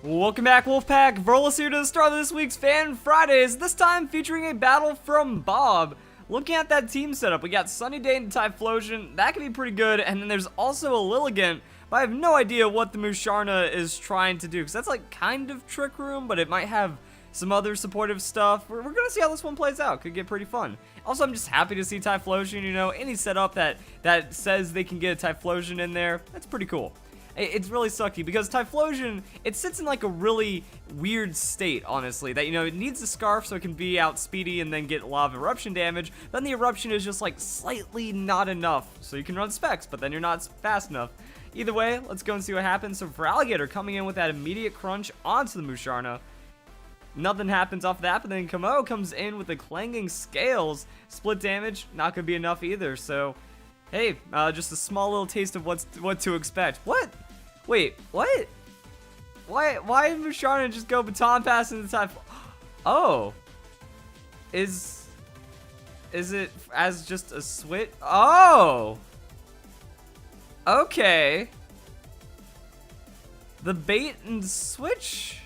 Welcome back, Wolfpack. Verlis here to start this week's Fan Fridays, this time featuring a battle from Bob. Looking at that team setup, we got Sunny Day and Typhlosion. That could be pretty good, and then there's also a Lilligant, but I have no idea what the Musharna is trying to do, because that's like kind of Trick Room, but it might have some other supportive stuff. We're gonna see how this one plays out. Could get pretty fun. Also, I'm just happy to see Typhlosion, you know, any setup that says they can get a Typhlosion in there, that's pretty cool. It's really sucky because Typhlosion, it sits in like a really weird state, honestly, that, you know, it needs a Scarf so it can be out speedy and then get a lot of eruption damage. Then the eruption is just like slightly not enough, so you can run specs, but then you're not fast enough. Either way, let's go and see what happens. So for Alligator coming in with that immediate crunch onto the Musharna, nothing happens off that, but then Kamo comes in with the Clanging Scales. Split damage, not gonna be enough either, so hey, just a small little taste of what to expect. What? Wait, what? Why did Musharna just go Baton Pass into Typhlosion? Oh. Is it as just a switch? Oh. Okay. The bait and switch.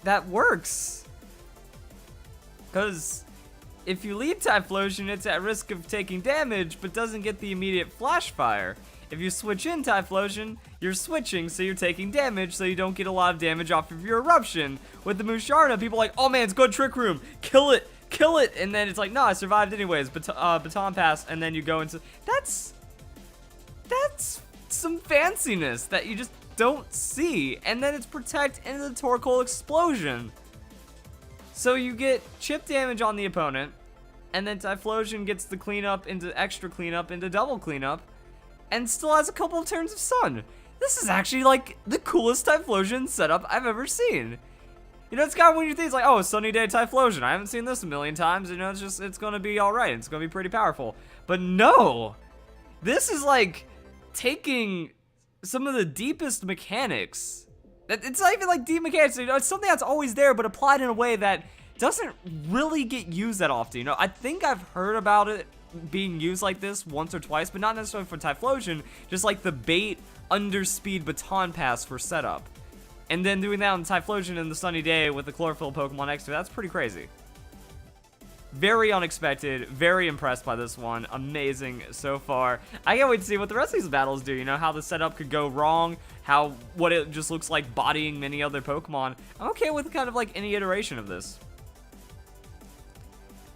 That works. Because if you lead Typhlosion, it's at risk of taking damage, but doesn't get the immediate flash fire. If you switch in Typhlosion, you're switching, so you're taking damage, so you don't get a lot of damage off of your eruption. With the Musharna, people are like, oh man, it's good Trick Room, kill it, and then it's like, no, I survived anyways, Baton Pass, and then you go into, that's some fanciness that you just don't see, and then it's Protect into the Torkoal Explosion. So you get chip damage on the opponent, and then Typhlosion gets the cleanup into extra cleanup into double cleanup, and still has a couple of turns of Sun. This is actually like the coolest Typhlosion setup I've ever seen. You know, it's kind of when you think it's like, oh, Sunny Day Typhlosion. I haven't seen this a million times. You know, it's gonna be all right. It's gonna be pretty powerful. But no, this is like taking some of the deepest mechanics. It's not even like deep mechanics. You know, it's something that's always there, but applied in a way that doesn't really get used that often. You know, I think I've heard about it being used like this once or twice, but not necessarily for Typhlosion, just like the bait underspeed Baton Pass for setup. And then doing that on Typhlosion in the Sunny Day with the Chlorophyll Pokemon next to it, that's pretty crazy. Very unexpected, very impressed by this one, amazing so far. I can't wait to see what the rest of these battles do, you know, how the setup could go wrong, what it just looks like bodying many other Pokemon. I'm okay with kind of like any iteration of this.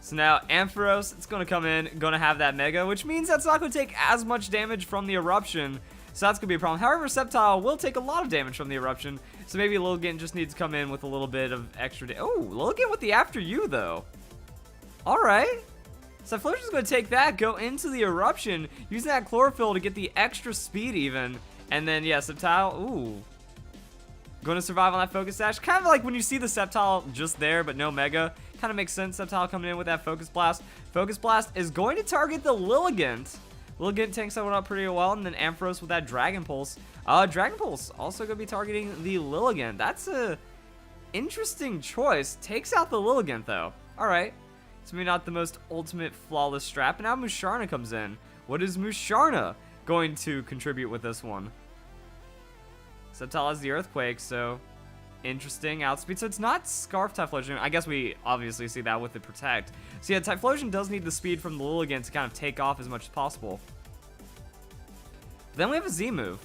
So now Ampharos, it's going to come in, going to have that Mega, which means that's not going to take as much damage from the Eruption, so that's going to be a problem. However, Sceptile will take a lot of damage from the Eruption, so maybe Lilligant just needs to come in with a little bit of extra oh, Lilligant with the After You, though. Alright. So Typhlosion's going to take that, go into the Eruption, using that Chlorophyll to get the extra speed even, and then, yeah, Sceptile, ooh. Going to survive on that Focus Sash. Kind of like when you see the Sceptile just there, but no Mega. Kind of makes sense. Sceptile coming in with that Focus Blast. Focus Blast is going to target the Lilligant. Lilligant tanks that one up pretty well, and then Ampharos with that Dragon Pulse. Dragon Pulse also going to be targeting the Lilligant. That's a interesting choice. Takes out the Lilligant, though. Alright. It's maybe not the most ultimate flawless strat, but now Musharna comes in. What is Musharna going to contribute with this one? Sceptile has the Earthquake, so interesting outspeed. So it's not Scarf Typhlosion. I guess we obviously see that with the Protect. So yeah, Typhlosion does need the speed from the Lilligant to kind of take off as much as possible. But then we have a Z move.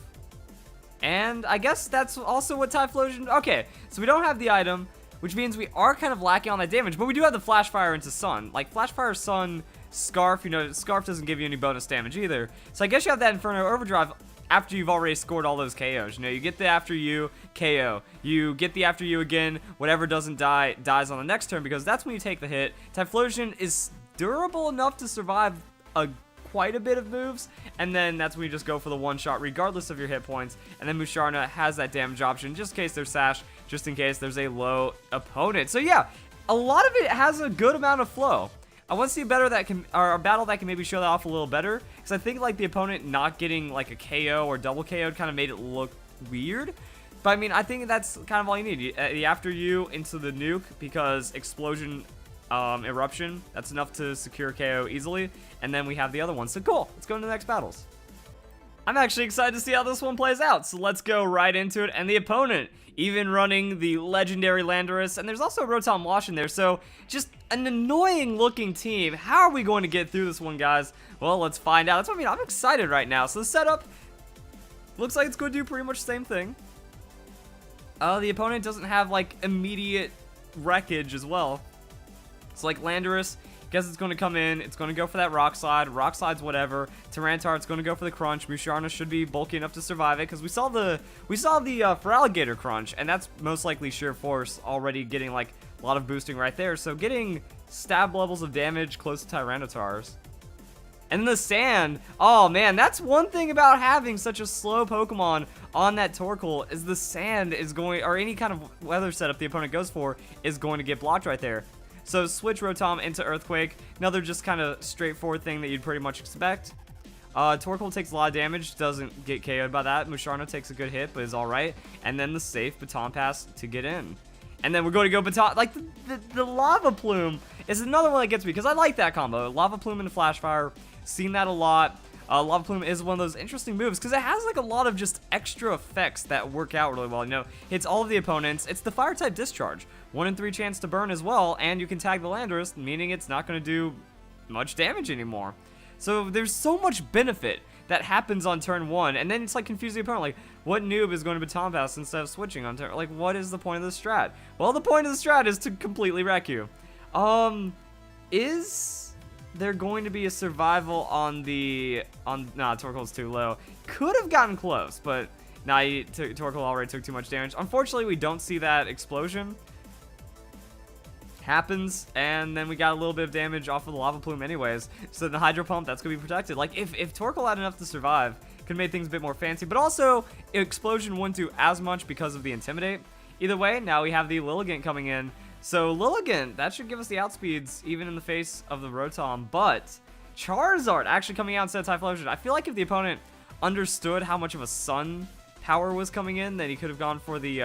And I guess that's also what Typhlosion... Okay, so we don't have the item, which means we are kind of lacking on that damage, but we do have the Flash Fire into Sun. Like, Flash Fire, Sun, Scarf, you know, Scarf doesn't give you any bonus damage either. So I guess you have that Inferno Overdrive after you've already scored all those KOs. You know, you get the After You, KO. You get the After You again, whatever doesn't die, dies on the next turn, because that's when you take the hit. Typhlosion is durable enough to survive quite a bit of moves, and then that's when you just go for the one shot regardless of your hit points, and then Musharna has that damage option just in case there's Sash, just in case there's a low opponent. So yeah, a lot of it has a good amount of flow. I want to see a battle that can maybe show that off a little better, because I think like the opponent not getting like a KO or double KO kind of made it look weird. But I mean, I think that's kind of all you need. After you into the nuke, because Explosion, Eruption, that's enough to secure KO easily. And then we have the other one. So cool. Let's go into the next battles. I'm actually excited to see how this one plays out, so let's go right into it. And the opponent, even running the legendary Landorus, and there's also Rotom Wash in there, so just an annoying looking team. How are we going to get through this one, guys? Well, let's find out. That's what I mean, I'm excited right now. So the setup looks like it's going to do pretty much the same thing. The opponent doesn't have, like, immediate wreckage as well. So, like, Landorus, guess it's going to come in. It's going to go for that Rock Slide. Rock Slide's whatever. Tyranitar, it's going to go for the Crunch. Musharna should be bulky enough to survive it, because we saw the Feraligatr Crunch, and that's most likely Sheer Force already getting, like, a lot of boosting right there. So, getting stab levels of damage close to Tyranitars. And the Sand, oh man, that's one thing about having such a slow Pokemon on that Torkoal, is the Sand is going, or any kind of weather setup the opponent goes for, is going to get blocked right there. So switch Rotom into Earthquake, another just kind of straightforward thing that you'd pretty much expect. Torkoal takes a lot of damage, doesn't get KO'd by that. Musharna takes a good hit, but is alright. And then the safe Baton Pass to get in. And then we're going to go Baton, like the Lava Plume is another one that gets me, because I like that combo. Lava Plume into Flash Fire. Seen that a lot. Lava Plume is one of those interesting moves because it has like a lot of just extra effects that work out really well. You know, hits all of the opponents. It's the Fire type Discharge. 1 in 3 chance to burn as well, and you can tag the Landorus, meaning it's not going to do much damage anymore. So there's so much benefit that happens on turn 1, and then it's like confuse the opponent. Like, what noob is going to Baton Pass instead of switching on turn? Like, what is the point of the strat? Well, the point of the strat is to completely wreck you. Is there going to be a survival on the, nah, Torkoal's too low. Could have gotten close, but nah, Torkoal already took too much damage. Unfortunately, we don't see that explosion. Happens, and then we got a little bit of damage off of the Lava Plume anyways. So the Hydro Pump, that's going to be protected. Like, if Torkoal had enough to survive, could have made things a bit more fancy, but also, Explosion wouldn't do as much because of the Intimidate. Either way, now we have the Lilligant coming in. So Lilligant, that should give us the outspeeds, even in the face of the Rotom, but Charizard actually coming out instead of Typhlosion. I feel like if the opponent understood how much of a Sun power was coming in, then he could have gone for the,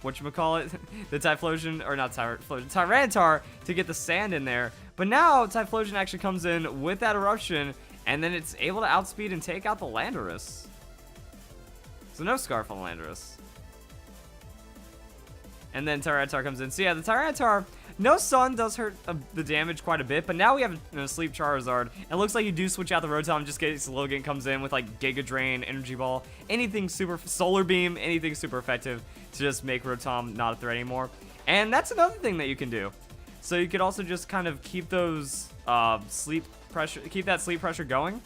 whatchamacallit, the Typhlosion, or not Typhlosion, Tyranitar to get the Sand in there. But now Typhlosion actually comes in with that Eruption, and then it's able to outspeed and take out the Landorus. So no Scarf on Landorus. And then Tyranitar comes in. So yeah, the Tyranitar, no Sun does hurt the damage quite a bit, but now we have a Sleep Charizard. It looks like you do switch out the Rotom, just in case Lilligant comes in with like Giga Drain, Energy Ball, anything super, Solar Beam, anything super effective to just make Rotom not a threat anymore. And that's another thing that you can do. So you could also just kind of keep those sleep pressure going.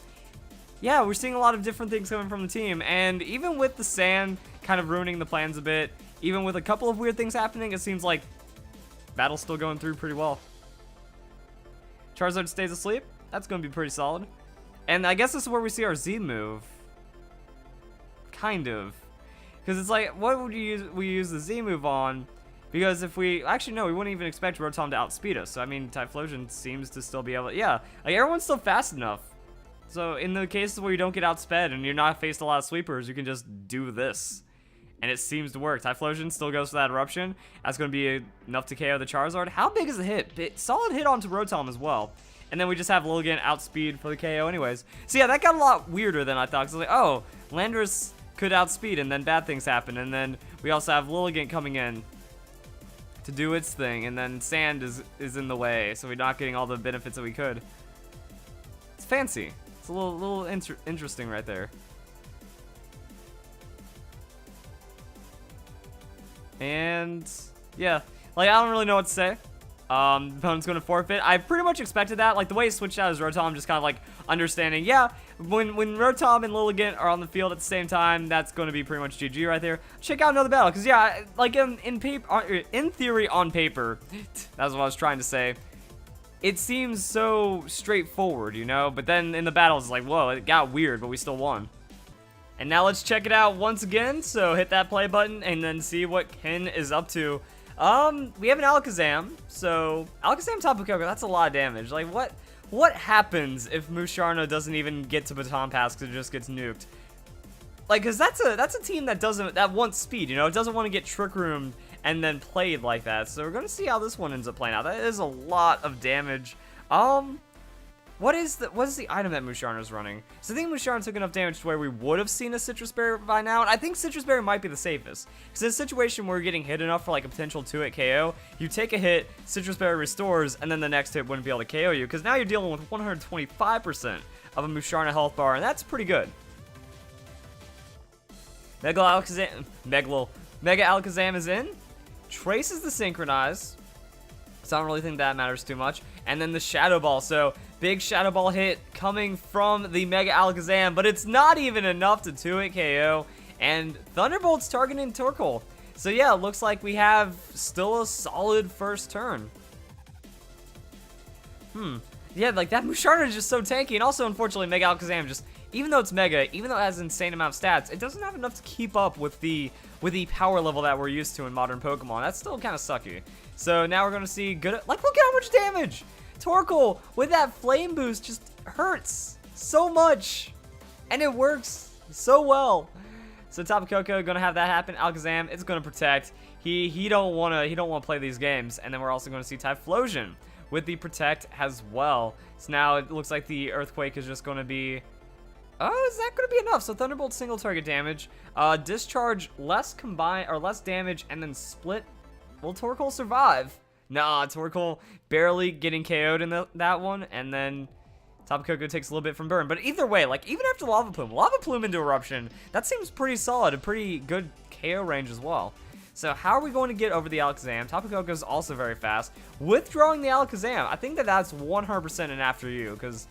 Yeah, we're seeing a lot of different things coming from the team, and even with the Sand kind of ruining the plans a bit, even with a couple of weird things happening, it seems like battle's still going through pretty well. Charizard stays asleep. That's going to be pretty solid. And I guess this is where we see our Z move. Kind of. Because it's like, what would we use the Z move on? Because if we, actually no, we wouldn't even expect Rotom to outspeed us. So I mean, Typhlosion seems to still be able to, yeah, like everyone's still fast enough. So in the cases where you don't get outsped and you're not faced a lot of sweepers, you can just do this. And it seems to work. Typhlosion still goes for that Eruption. That's going to be enough to KO the Charizard. How big is the hit? Solid hit onto Rotom as well. And then we just have Lilligant outspeed for the KO anyways. So yeah, that got a lot weirder than I thought. Because I was like, oh, Landorus could outspeed and then bad things happen. And then we also have Lilligant coming in to do its thing. And then Sand is in the way. So we're not getting all the benefits that we could. It's fancy. It's a little interesting right there. And yeah, like I don't really know what to say. The opponent's going to forfeit. I pretty much expected that. Like the way he switched out his Rotom, just kind of like understanding. Yeah, when Rotom and Lilligant are on the field at the same time, that's going to be pretty much GG right there. Check out another battle, because yeah, like in theory on paper, that's what I was trying to say. It seems so straightforward, you know. But then in the battles, it's like whoa, it got weird, but we still won. And now let's check it out once again, so hit that play button and then see what Ken is up to. We have an Alakazam, so Alakazam Tapu Koko, that's a lot of damage. Like, what happens if Musharna doesn't even get to Baton Pass because it just gets nuked? Like, because that's a team that wants speed, you know? It doesn't want to get Trick Roomed and then played like that. So we're going to see how this one ends up playing out. That is a lot of damage. What is the item that Musharna's running? So I think Musharna took enough damage to where we would have seen a Citrus Berry by now, and I think Citrus Berry might be the safest. Because in a situation where you're getting hit enough for like a potential 2-hit KO, you take a hit, Citrus Berry restores, and then the next hit wouldn't be able to KO you, because now you're dealing with 125% of a Musharna health bar, and that's pretty good. Mega Alakazam is in. Traces the Synchronize. So I don't really think that matters too much. And then the Shadow Ball. So big Shadow Ball hit coming from the Mega Alakazam, but it's not even enough to 2-hit KO. And Thunderbolt's targeting Torkoal. So yeah, it looks like we have still a solid first turn. Yeah, like that Musharna is just so tanky. And also, unfortunately, Mega Alakazam just, even though it's Mega, even though it has an insane amount of stats, it doesn't have enough to keep up with the power level that we're used to in modern Pokemon. That's still kind of sucky. So now we're going to see good, like, look at how much damage! Torkoal with that Flame Boost just hurts so much. And it works so well. So Tapu Koko going to have that happen. Alakazam, it's going to protect. He don't want to play these games. And then we're also going to see Typhlosion with the protect as well. So now it looks like the Earthquake is just going to be... Oh, is that going to be enough? So Thunderbolt single target damage, Discharge less damage, and then split. Will Torkoal survive? Nah, Torkoal barely getting KO'd in that one, and then Tapu Koko takes a little bit from burn. But either way, like even after Lava Plume into Eruption, that seems pretty solid, a pretty good KO range as well. So how are we going to get over the Alakazam? Tapu Koko is also very fast. Withdrawing the Alakazam, I think that's 100% an after you, because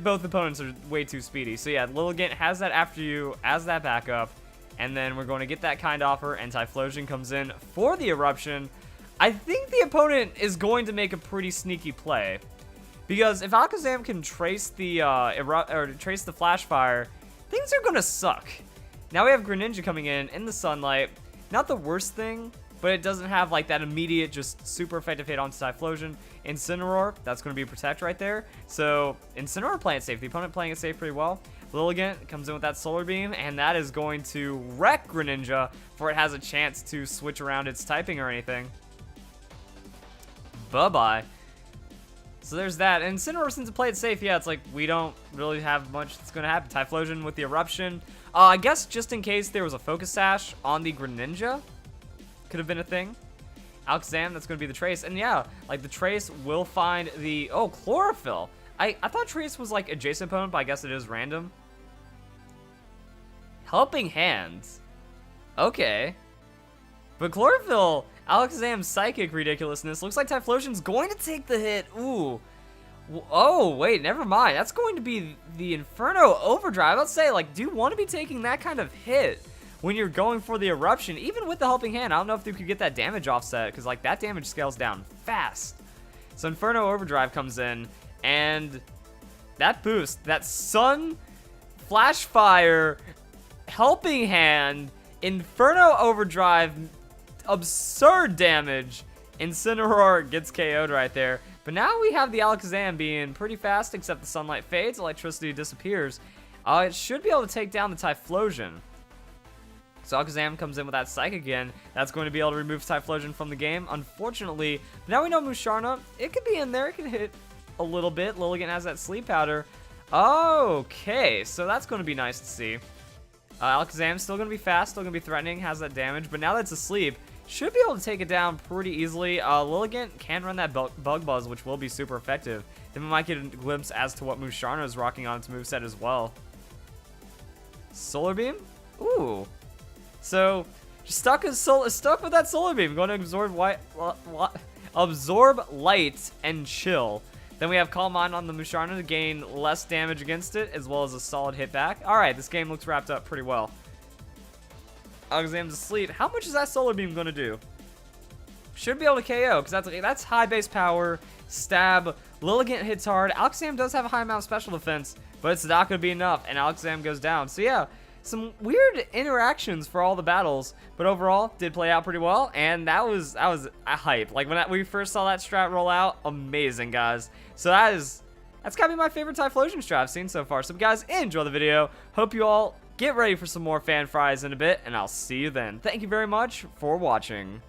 both opponents are way too speedy. So yeah, Lilligant has that after you as that backup, and then we're going to get that kind offer, and Typhlosion comes in for the Eruption. I think the opponent is going to make a pretty sneaky play, because if Alakazam can trace the trace the Flash Fire, things are gonna suck. Now we have Greninja coming in the Sunlight. Not the worst thing, but it doesn't have like that immediate just super effective hit onto Typhlosion. Incineroar, that's going to be a protect right there. So Incineroar playing it safe, the opponent playing it safe pretty well. Lilligant comes in with that Solar Beam, and that is going to wreck Greninja before it has a chance to switch around its typing or anything. Bye-bye. So there's that. And Incineroar, since it played it safe, yeah, it's like we don't really have much that's going to happen. Typhlosion with the Eruption. I guess just in case there was a Focus Sash on the Greninja, could have been a thing. Alakazam, that's going to be the Trace. And yeah, like the Trace will find the... Oh, Chlorophyll. I thought Trace was like adjacent opponent, but I guess it is random. Helping Hands. Okay. But Chlorophyll, Alakazam's Psychic ridiculousness. Looks like Typhlosion's going to take the hit. Ooh. Oh, wait, never mind. That's going to be the Inferno Overdrive. Let's say, like, do you want to be taking that kind of hit when you're going for the Eruption? Even with the Helping Hand, I don't know if you could get that damage offset, because, like, that damage scales down fast. So Inferno Overdrive comes in, and that boost, that Sun, Flash Fire, Helping Hand, Inferno Overdrive, absurd damage. Incineroar gets KO'd right there. But now we have the Alakazam being pretty fast, except the sunlight fades, electricity disappears. It should be able to take down the Typhlosion. So Alakazam comes in with that Psych again. That's going to be able to remove Typhlosion from the game. Unfortunately, now we know Musharna, it could be in there. It can hit a little bit. Lilligant has that Sleep Powder. Okay, so that's going to be nice to see. Alakazam's still going to be fast, still going to be threatening, has that damage. But now that it's asleep, should be able to take it down pretty easily. Lilligant can run that Bug Buzz, which will be super effective. Then we might get a glimpse as to what Musharna is rocking on its moveset as well. Solar Beam? Ooh. So, just stuck with that Solar Beam. Going to absorb light and chill. Then we have Calm Mind on the Musharna to gain less damage against it, as well as a solid hit back. Alright, this game looks wrapped up pretty well. Alakazam's asleep. How much is that Solar Beam going to do? Should be able to KO, because that's high base power, stab. Lilligant hits hard. Alakazam does have a high amount of special defense, but it's not going to be enough, and Alakazam goes down. So yeah, some weird interactions for all the battles, but overall, did play out pretty well, and that was a hype. Like, when we first saw that strat roll out, amazing, guys. So that's gotta be my favorite Typhlosion strat I've seen so far. So guys, enjoy the video. Hope you all get ready for some more fan fries in a bit, and I'll see you then. Thank you very much for watching.